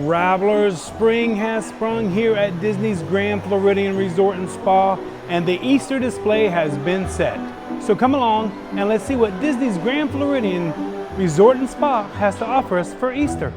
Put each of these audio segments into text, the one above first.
Travelers, spring has sprung here at Disney's Grand Floridian Resort and Spa, and the Easter display has been set. So come along and let's see what Disney's Grand Floridian Resort and Spa has to offer us for Easter.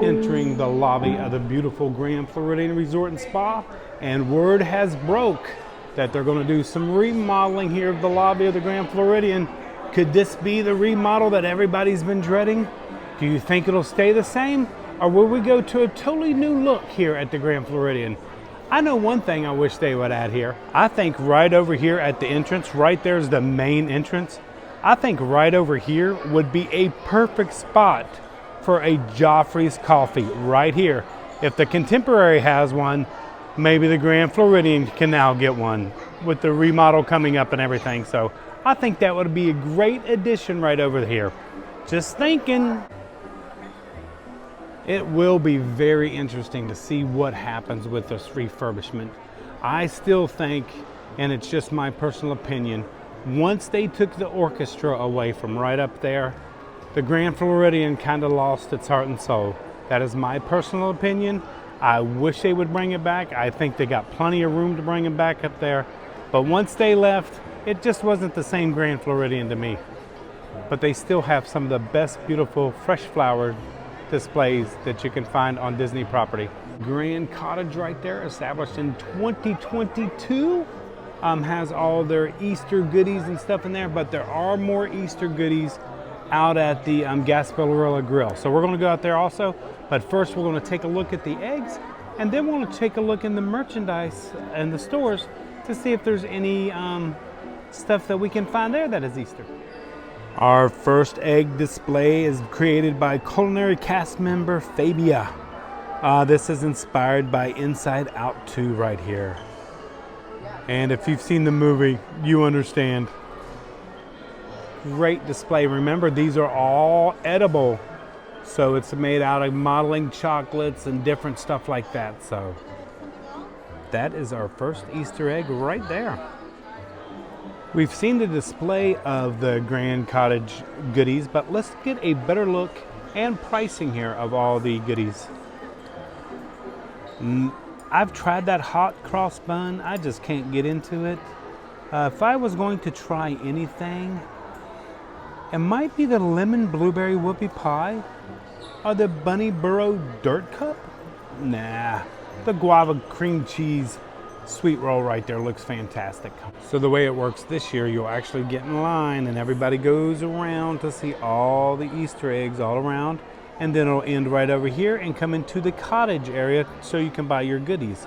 Entering the lobby of the beautiful Grand Floridian Resort and Spa, and word has broke that they're going to do some remodeling here of the lobby of the Grand Floridian. Could this be the remodel that everybody's been dreading? Do you think it'll stay the same, or will we go to a totally new look here at the Grand Floridian? I know one thing I wish they would add here. I think right over here at the entrance, right there's the main entrance. I think right over here would be a perfect spot for a Joffrey's coffee right here. If the Contemporary has one, maybe the Grand Floridian can now get one with the remodel coming up and everything. So I think that would be a great addition right over here. Just thinking. It will be very interesting to see what happens with this refurbishment. I still think, and it's just my personal opinion, once they took the orchestra away from right up there, the Grand Floridian kind of lost its heart and soul. That is my personal opinion. I wish they would bring it back. I think they got plenty of room to bring it back up there. But once they left, it just wasn't the same Grand Floridian to me. But they still have some of the best, beautiful, fresh flower displays that you can find on Disney property. Grand Cottage right there, established in 2022. Has all their Easter goodies and stuff in there, but there are more Easter goodies out at the Gasparilla Grill. So we're going to go out there also, but first we're going to take a look at the eggs, and then we're going to take a look in the merchandise and the stores to see if there's any stuff that we can find there that is Easter. Our first egg display is created by culinary cast member Fabia. This is inspired by Inside Out 2 right here. And if you've seen the movie, you understand. Great display. Remember, these are all edible. So it's made out of modeling chocolates and different stuff like that. So that is our first Easter egg right there. We've seen the display of the Grand Cottage goodies, but let's get a better look and pricing here of all the goodies. I've tried that hot cross bun. I just can't get into it. If I was going to try anything, it might be the lemon blueberry whoopie pie or the bunny burrow dirt cup. Nah, the guava cream cheese sweet roll right there looks fantastic. So the way it works this year, you'll actually get in line and everybody goes around to see all the Easter eggs all around, and then it'll end right over here and come into the cottage area so you can buy your goodies.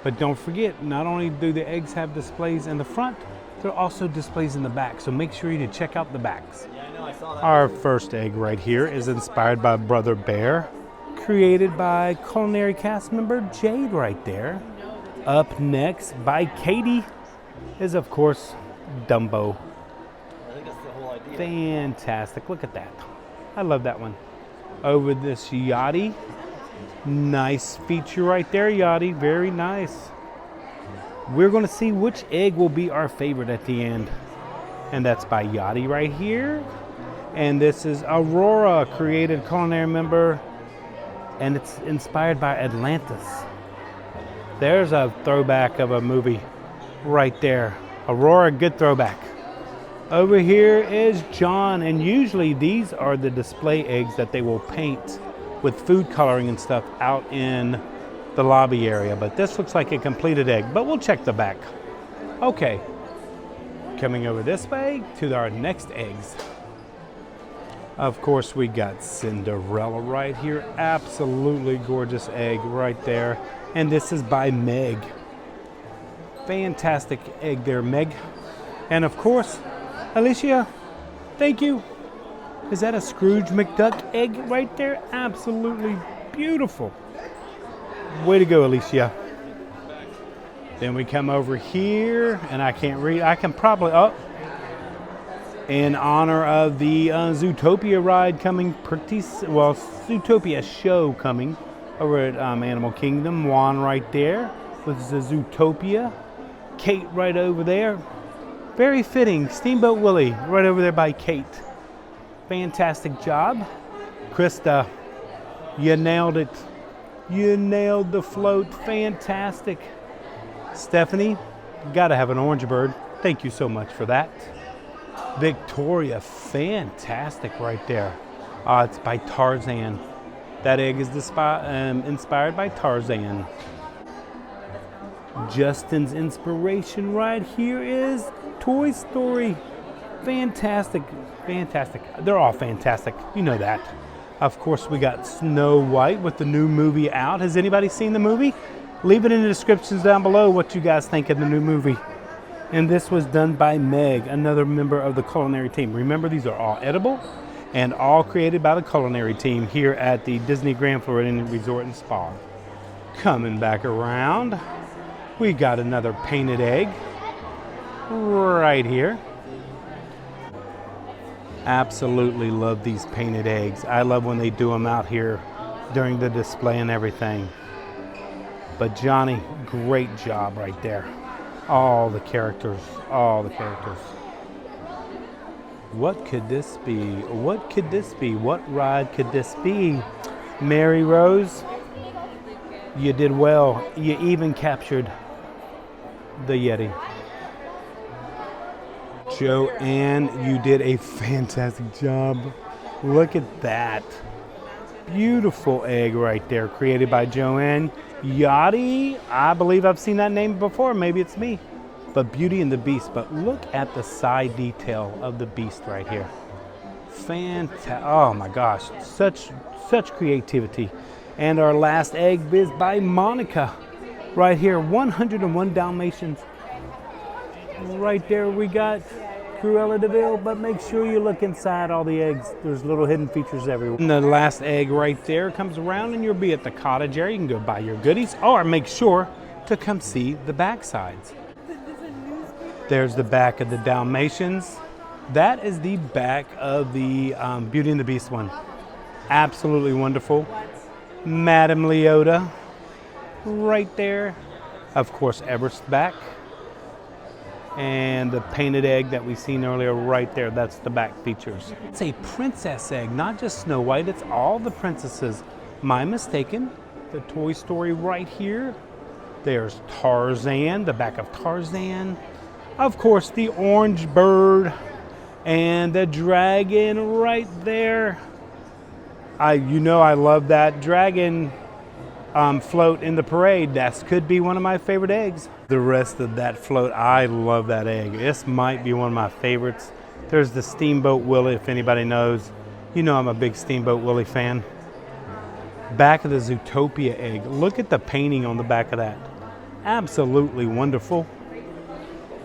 But don't forget, not only do the eggs have displays in the front, there are also displays in the back, so make sure you check out the backs. Yeah, I know, I saw that. Our first egg right here is inspired by Brother Bear, created by culinary cast member Jade right there. Up next by Katie is, of course, Dumbo. I think that's the whole idea. Fantastic. Look at that. I love that one. Over this Yachty. Nice feature right there, Yachty. Very nice. We're going to see which egg will be our favorite at the end. And that's by Yachty right here. And this is Aurora, created culinary member. And it's inspired by Atlantis. There's a throwback of a movie right there. Aurora, good throwback. Over here is John, and usually these are the display eggs that they will paint with food coloring and stuff out in the lobby area. But this looks like a completed egg, but we'll check the back. Okay, coming over this way to our next eggs. Of course, we got Cinderella right here. Absolutely gorgeous egg right there. And this is by Meg. Fantastic egg there, Meg. And of course, Alicia, thank you. Is that a Scrooge McDuck egg right there? Absolutely beautiful. Way to go, Alicia. Then we come over here, and I can't read. I can probably, in honor of the Zootopia ride coming Zootopia show coming over at Animal Kingdom. Juan right there with the Zootopia. Kate right over there. Very fitting. Steamboat Willie right over there by Kate. Fantastic job. Krista, you nailed it. You nailed the float. Fantastic. Stephanie, gotta have an orange bird. Thank you so much for that. Victoria, fantastic right there. It's by Tarzan. That egg is inspired by Tarzan. Justin's inspiration right here is Toy Story. Fantastic, fantastic. They're all fantastic. You know that. Of course, we got Snow White with the new movie out. Has anybody seen the movie? Leave it in the descriptions down below what you guys think of the new movie. And this was done by Meg, another member of the culinary team. Remember, these are all edible and all created by the culinary team here at the Disney Grand Floridian Resort and Spa. Coming back around, we got another painted egg right here. Absolutely love these painted eggs. I love when they do them out here during the display and everything. But Johnny, great job right there. All the characters, all the characters. What could this be? What could this be? What ride could this be? Mary Rose, you did well. You even captured the Yeti. Joanne, you did a fantastic job. Look at that. Beautiful egg right there, created by Joanne. Yachty, I believe I've seen that name before. Maybe it's me. But Beauty and the Beast. But look at the side detail of the beast right here. Fantastic. Oh my gosh, such creativity. And our last egg is by Monica. Right here, 101 Dalmatians. Right there we got Cruella de Vil, but make sure you look inside all the eggs. There's little hidden features everywhere. And the last egg right there comes around and you'll be at the cottage area. You can go buy your goodies or make sure to come see the back sides. There's the back of the Dalmatians. That is the back of the Beauty and the Beast one. Absolutely wonderful. Madame Leota right there. Of course, Everest's back. And the painted egg that we seen earlier right there, that's the back features. It's a princess egg, not just Snow White, it's all the princesses. My mistaken, the Toy Story right here. There's Tarzan, the back of Tarzan. Of course, the orange bird and the dragon right there. I love that dragon float in the parade. That could be one of my favorite eggs. The rest of that float, I love that egg. This might be one of my favorites. There's the Steamboat Willie, if anybody knows. You know I'm a big Steamboat Willie fan. Back of the Zootopia egg. Look at the painting on the back of that. Absolutely wonderful.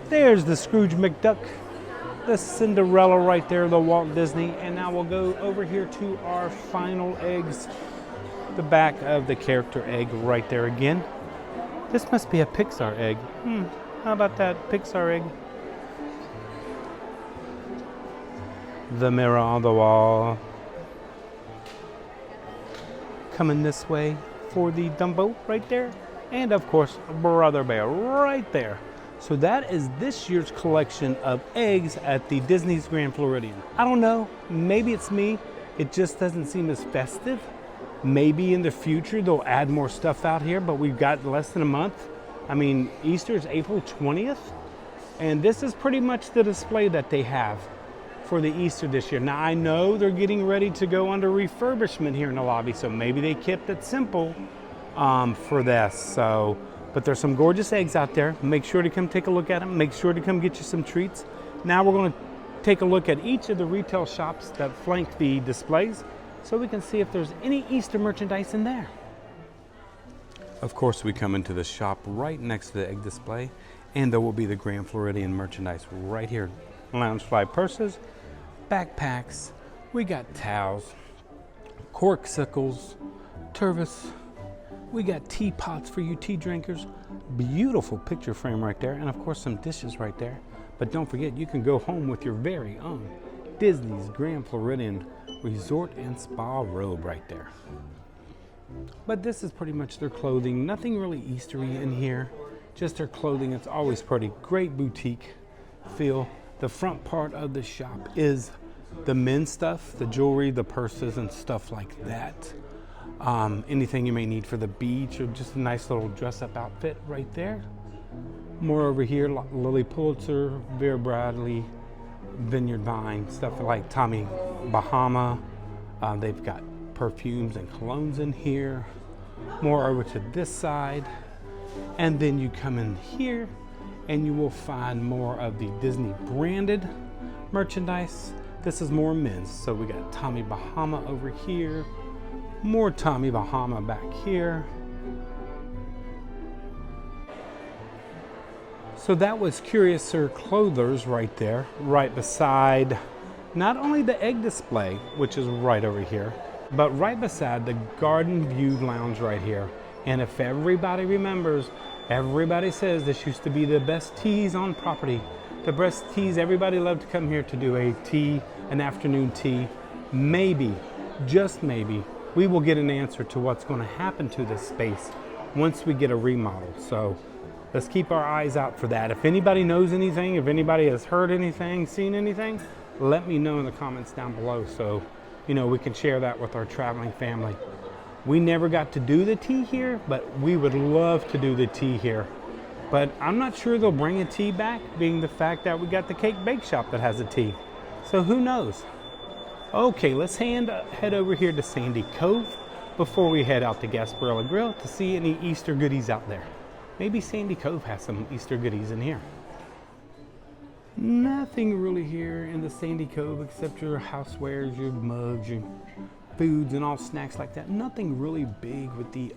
There's the Scrooge McDuck. The Cinderella right there, the Walt Disney. And now we'll go over here to our final eggs. The back of the character egg right there again. This must be a Pixar egg. How about that Pixar egg? The mirror on the wall. Coming this way for the Dumbo right there. And of course, Brother Bear right there. So that is this year's collection of eggs at the Disney's Grand Floridian. I don't know, maybe it's me. It just doesn't seem as festive. Maybe in the future they'll add more stuff out here, but we've got less than a month. I mean, Easter is April 20th, and this is pretty much the display that they have for the Easter this year. Now, I know they're getting ready to go under refurbishment here in the lobby, so maybe they kept it simple for this. So, but there's some gorgeous eggs out there. Make sure to come take a look at them. Make sure to come get you some treats. Now we're going to take a look at each of the retail shops that flank the displays, so we can see if there's any Easter merchandise in there. Of course, we come into the shop right next to the egg display, And there will be the Grand Floridian merchandise right here. Loungefly purses, backpacks, we got towels, corksicles, turvis, we got teapots for you tea drinkers, beautiful picture frame right there, and of course some dishes right there. But don't forget, you can go home with your very own Disney's Grand Floridian Resort and Spa robe right there. But this is pretty much their clothing. Nothing really Eastery in here, just their clothing. It's always pretty. Great boutique feel. The front part of the shop is the men's stuff, the jewelry, the purses, and stuff like that. Anything you may need for the beach, or just a nice little dress-up outfit right there. More over here, Lily Pulitzer, Vera Bradley, Vineyard Vine, stuff like Tommy Bahama. They've got perfumes and colognes in here. More over to this side. And then you come in here and you will find more of the Disney branded merchandise. This is more men's. So we got Tommy Bahama over here. More Tommy Bahama back here. So that was Curious Sir Clothers right there, right beside not only the egg display, which is right over here, but right beside the Garden View Lounge right here. And if everybody remembers, everybody says this used to be the best teas on property. The best teas, everybody loved to come here to do a tea, an afternoon tea. Maybe, just maybe, we will get an answer to what's going to happen to this space once we get a remodel. So let's keep our eyes out for that. If anybody knows anything, if anybody has heard anything, seen anything, let me know in the comments down below so we can share that with our traveling family. We never got to do the tea here, but we would love to do the tea here. But I'm not sure they'll bring a tea back, being the fact that we got the cake bake shop that has a tea. So who knows? Okay, let's head over here to Sandy Cove before we head out to Gasparilla Grill to see any Easter goodies out there. Maybe Sandy Cove has some Easter goodies in here. Nothing really here in the Sandy Cove except your housewares, your mugs, your foods and all snacks like that. Nothing really big with the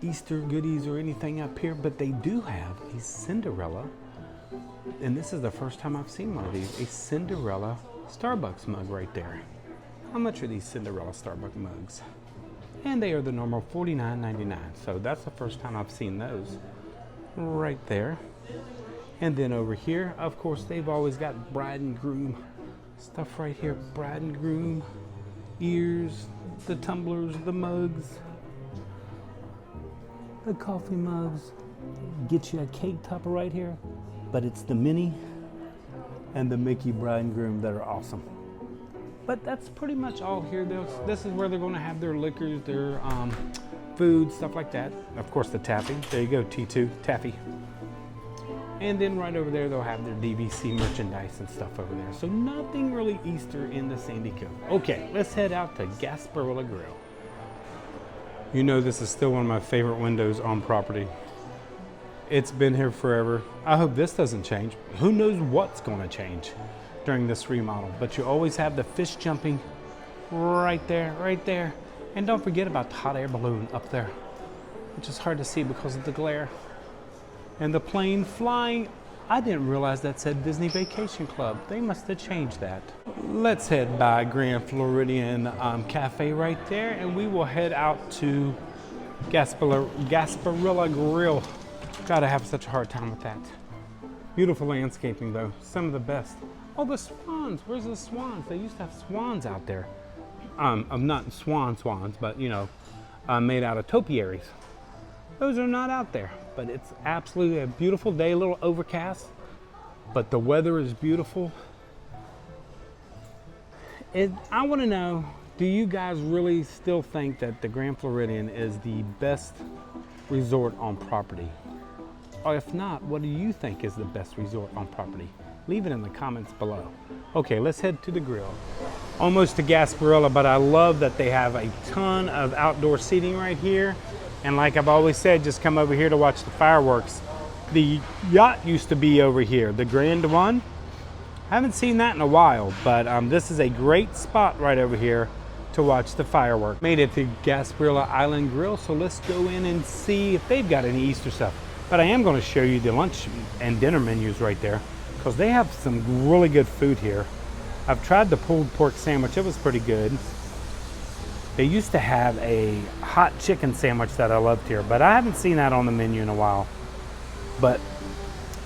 Easter goodies or anything up here, but they do have a Cinderella, and this is the first time I've seen one of these, a Cinderella Starbucks mug right there. How much are these Cinderella Starbucks mugs? And they are the normal $49.99. So that's the first time I've seen those right there. And then over here, of course, they've always got bride and groom stuff right here. Bride and groom ears, the tumblers, the mugs, the coffee mugs. Get you a cake topper right here, but it's the Minnie and the Mickey bride and groom that are awesome. But that's pretty much all here. This is where they're going to have their liquors, their food, stuff like that. Of course, the taffy. There you go, T2, taffy. And then right over there, they'll have their DVC merchandise and stuff over there. So nothing really Easter in the Sandy Cove. Okay, let's head out to Gasparilla Grill. This is still one of my favorite windows on property. It's been here forever. I hope this doesn't change. Who knows what's going to change during this remodel, but you always have the fish jumping right there, right there. And don't forget about the hot air balloon up there, which is hard to see because of the glare. And the plane flying. I didn't realize that said Disney Vacation Club. They must have changed that. Let's head by Grand Floridian Cafe right there, and we will head out to Gasparilla Grill. God, I have such a hard time with that. Beautiful landscaping though, some of the best. Oh, the swans, where's the swans? They used to have swans out there. Not swans, but made out of topiaries. Those are not out there, but it's absolutely a beautiful day, a little overcast, but the weather is beautiful. I want to know, do you guys really still think that the Grand Floridian is the best resort on property? Or if not, what do you think is the best resort on property? Leave it in the comments below. Okay, let's head to the grill. Almost to Gasparilla, but I love that they have a ton of outdoor seating right here. And like I've always said, just come over here to watch the fireworks. The yacht used to be over here, the Grand One. I haven't seen that in a while, but this is a great spot right over here to watch the fireworks. Made it to Gasparilla Island Grill, so let's go in and see if they've got any Easter stuff. But I am going to show you the lunch and dinner menus right there, because they have some really good food here. I've tried the pulled pork sandwich. It was pretty good. They used to have a hot chicken sandwich that I loved here, but I haven't seen that on the menu in a while. But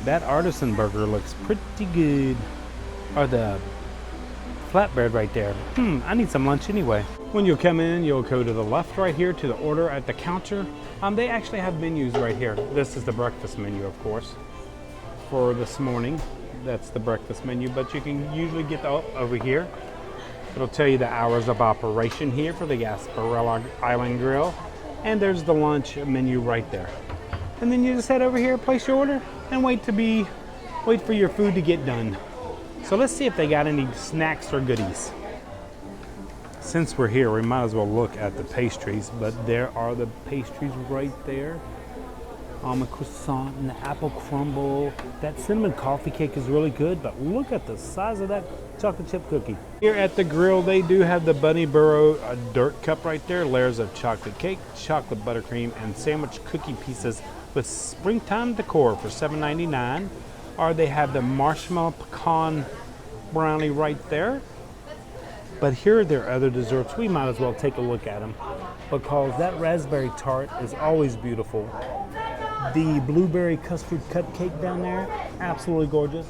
that artisan burger looks pretty good. Or the flatbread right there. I need some lunch anyway. When you come in, you'll go to the left right here to the order at the counter. They actually have menus right here. This is the breakfast menu, of course, for this morning. That's the breakfast menu, but you can usually get over here. It'll tell you the hours of operation here for the Gasparilla Island Grill. And there's the lunch menu right there. And then you just head over here, place your order, and wait for your food to get done. So let's see if they got any snacks or goodies. Since we're here, we might as well look at the pastries, but there are the pastries right there. Almond croissant and the apple crumble. That cinnamon coffee cake is really good, but look at the size of that chocolate chip cookie. Here at the grill, they do have the Bunny Burrow dirt cup right there. Layers of chocolate cake, chocolate buttercream, and sandwich cookie pieces with springtime decor for $7.99. Or they have the marshmallow pecan brownie right there. But here are their other desserts. We might as well take a look at them, because that raspberry tart is always beautiful. The blueberry custard cupcake down there, absolutely gorgeous.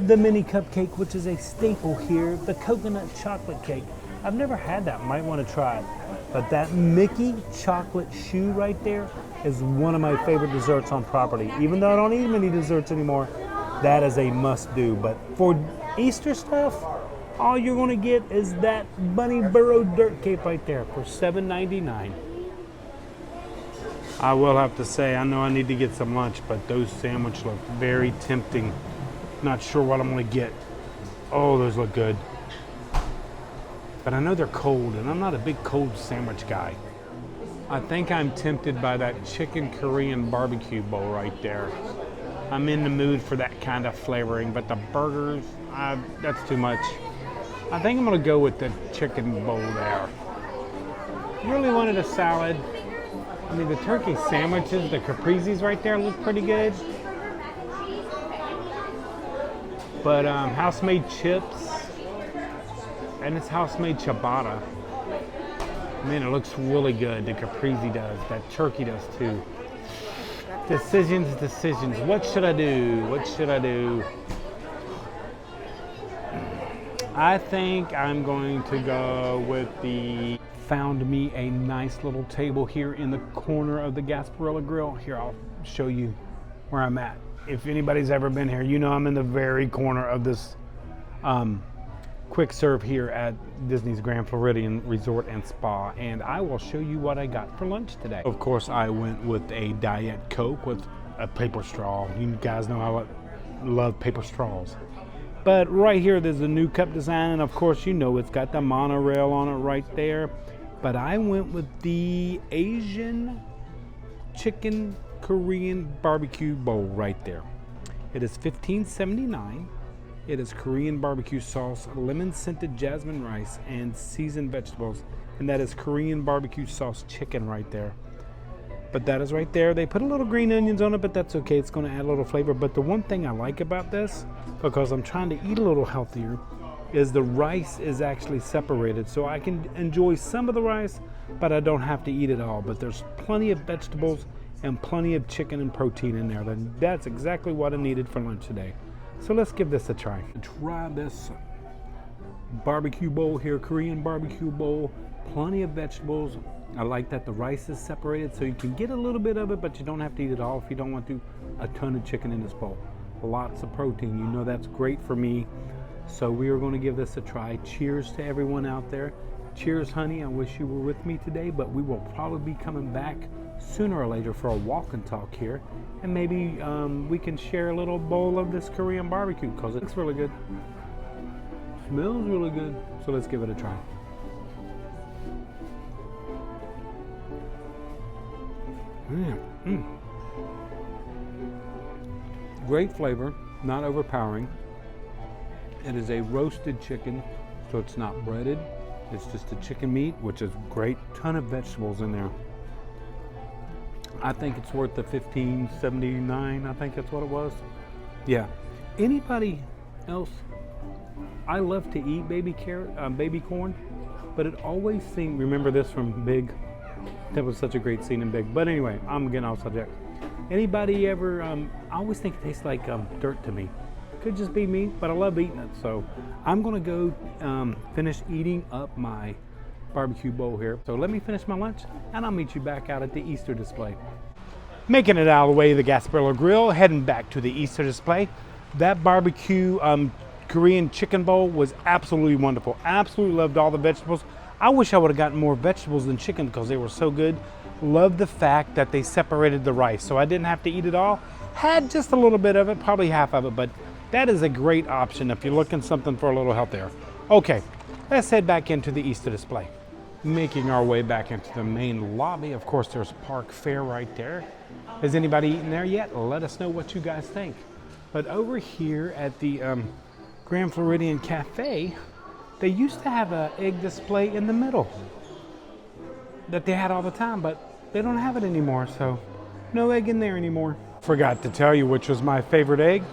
The mini cupcake, which is a staple here. The coconut chocolate cake. I've never had that, might want to try it. But that Mickey chocolate shoe right there is one of my favorite desserts on property. Even though I don't eat many desserts anymore, that is a must do. But for Easter stuff, all you're going to get is that Bunny Burrow dirt cake right there for $7.99. I will have to say, I know I need to get some lunch, but those sandwiches look very tempting. Not sure what I'm going to get. Oh, those look good. But I know they're cold, and I'm not a big cold sandwich guy. I think I'm tempted by that chicken Korean barbecue bowl right there. I'm in the mood for that kind of flavoring, but the burgers, that's too much. I think I'm going to go with the chicken bowl there. Really wanted a salad. I mean, the turkey sandwiches, the caprizis right there look pretty good. But house-made chips, and it's house-made ciabatta. Man, it looks really good. The caprese does. That turkey does too. Decisions. What should I do? What should I do? I think I'm going to go with the... Found me a nice little table here in the corner of the Gasparilla Grill. Here, I'll show you where I'm at. If anybody's ever been here, you know I'm in the very corner of this quick serve here at Disney's Grand Floridian Resort and Spa, and I will show you what I got for lunch today. Of course, I went with a Diet Coke with a paper straw. You guys know I love paper straws. But right here, there's a new cup design, and of course, you know it's got the monorail on it right there. But I went with the Asian chicken Korean barbecue bowl right there. It is $15.79. It is Korean barbecue sauce, lemon scented jasmine rice, and seasoned vegetables. And that is Korean barbecue sauce chicken right there. But that is right there. They put a little green onions on it, but that's okay. It's going to add a little flavor. But the one thing I like about this, because I'm trying to eat a little healthier, is the rice is actually separated. So I can enjoy some of the rice, but I don't have to eat it all. But there's plenty of vegetables and plenty of chicken and protein in there. That's exactly what I needed for lunch today. So let's give this a try. Try this barbecue bowl here, Korean barbecue bowl. Plenty of vegetables. I like that the rice is separated so you can get a little bit of it, but you don't have to eat it all if you don't want to. A ton of chicken in this bowl. Lots of protein. You know that's great for me. So we are going to give this a try. Cheers to everyone out there. Cheers, honey. I wish you were with me today, but we will probably be coming back sooner or later for a walk and talk here. And maybe we can share a little bowl of this Korean barbecue because it looks really good. Smells really good. So let's give it a try. Great flavor, not overpowering. It is a roasted chicken, so it's not breaded. It's just a chicken meat, which is great. Ton of vegetables in there. I think it's worth the $15.79. I think that's what it was. Yeah. Anybody else? I love to eat baby corn, but it always seemed. Remember this from Big? That was such a great scene in Big. But anyway, I'm getting off subject. Anybody ever? I always think it tastes like dirt to me. Could just be me, but I love eating it. So I'm gonna go finish eating up my barbecue bowl here. So let me finish my lunch, and I'll meet you back out at the Easter display. Making it out of the way of the Gasparilla Grill, heading back to the Easter display. That barbecue Korean chicken bowl was absolutely wonderful. Absolutely loved all the vegetables. I wish I would have gotten more vegetables than chicken because they were so good. Loved the fact that they separated the rice, so I didn't have to eat it all. Had just a little bit of it, probably half of it, but that is a great option if you're looking something for a little healthier. Okay, let's head back into the Easter display. Making our way back into the main lobby. Of course, there's Park Fair right there. Has anybody eaten there yet? Let us know what you guys think. But over here at the Grand Floridian Cafe, they used to have an egg display in the middle that they had all the time, but they don't have it anymore, so no egg in there anymore. Forgot to tell you which was my favorite egg,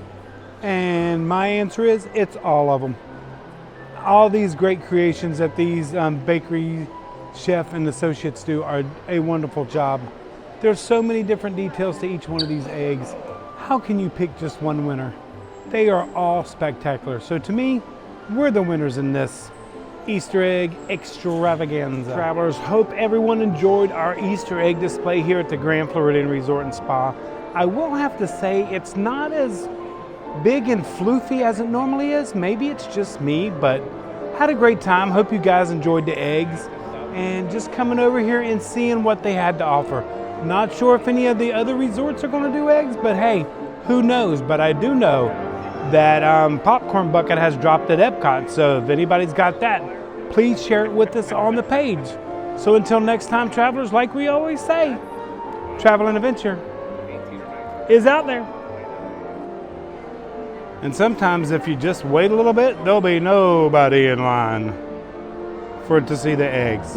and my answer is it's all of them. All these great creations that these bakery chef and associates do are a wonderful job. There's so many different details to each one of these eggs. How can you pick just one winner? They are all spectacular. So to me, we're the winners in this Easter egg extravaganza. Travelers, hope everyone enjoyed our Easter egg display here at the Grand Floridian Resort and Spa. I will have to say it's not as big and floofy as it normally is. Maybe it's just me, but had a great time. Hope you guys enjoyed the eggs and just coming over here and seeing what they had to offer. Not sure if any of the other resorts are going to do eggs, but hey, who knows? But I do know that popcorn bucket has dropped at Epcot, so if anybody's got that, please share it with us on the page. So until next time, travelers, like we always say, travel and adventure is out there. And sometimes if you just wait a little bit, there'll be nobody in line for to see the eggs.